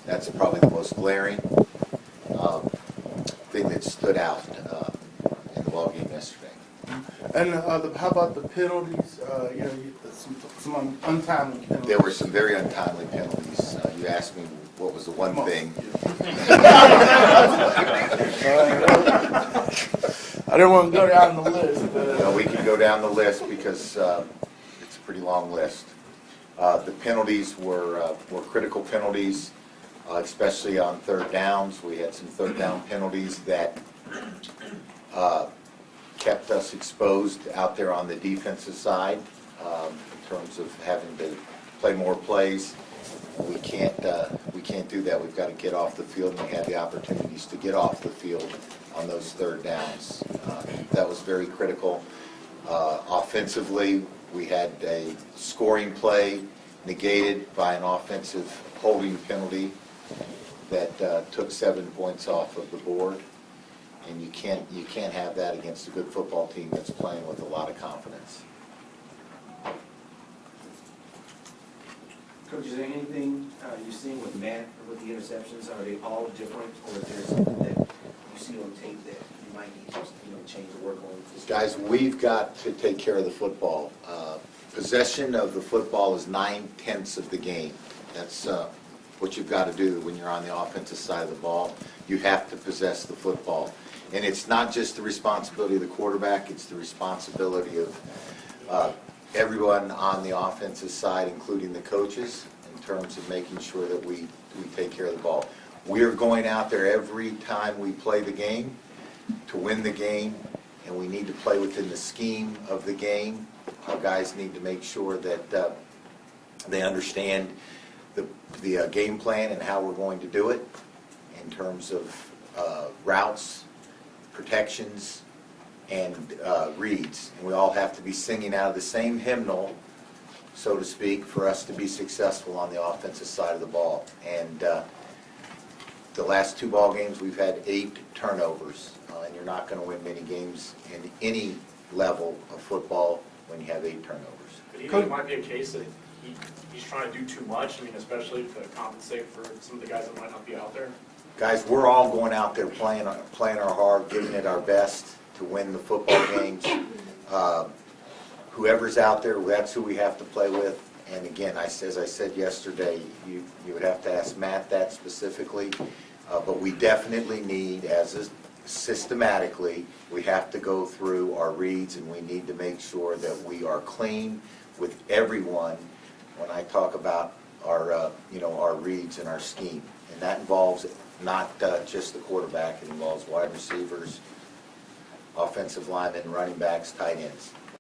That's probably the most glaring thing that stood out in the ball game yesterday. And how about the penalties? Some untimely penalties. There were some very untimely penalties. You asked me what was the one thing. I didn't want to go down the list. No, we can go down the list because it's a pretty long list. The penalties were critical penalties, especially on third downs. We had some third down penalties that kept us exposed out there on the defensive side in terms of having to play more plays. We can't do that. We've got to get off the field, and we had the opportunities to get off the field on those third downs. That was very critical. Offensively, we had a scoring play negated by an offensive holding penalty that took 7 points off of the board. And you can't have that against a good football team that's playing with a lot of confidence. Coach, is there anything you've seen with Matt with the interceptions? Are they all different, or is there something that you see on tape that you might need to change or work on? Guys, we've got to take care of the football. Possession of the football is 9/10 of the game. That's what you've got to do when you're on the offensive side of the ball. You have to possess the football. And it's not just the responsibility of the quarterback, it's the responsibility of everyone on the offensive side, including the coaches, in terms of making sure that we take care of the ball. We are going out there every time we play the game to win the game, and we need to play within the scheme of the game. Our guys need to make sure that they understand the game plan and how we're going to do it in terms of routes, protections, and reads. And we all have to be singing out of the same hymnal, so to speak, for us to be successful on the offensive side of the ball. And the last 2 ball games, we've had 8 turnovers. And you're not going to win many games in any level of football when you have 8 turnovers. But do you think it might be a case that he's trying to do too much? I mean, especially to compensate for some of the guys that might not be out there? Guys, we're all going out there playing our hard, giving it our best to win the football games. Whoever's out there, that's who we have to play with. And again, as I said yesterday, you would have to ask Matt that specifically. But we definitely need, systematically, we have to go through our reads, and we need to make sure that we are clean with everyone when I talk about our reads and our scheme. And that involves not just the quarterback, it involves wide receivers, offensive linemen, running backs, tight ends.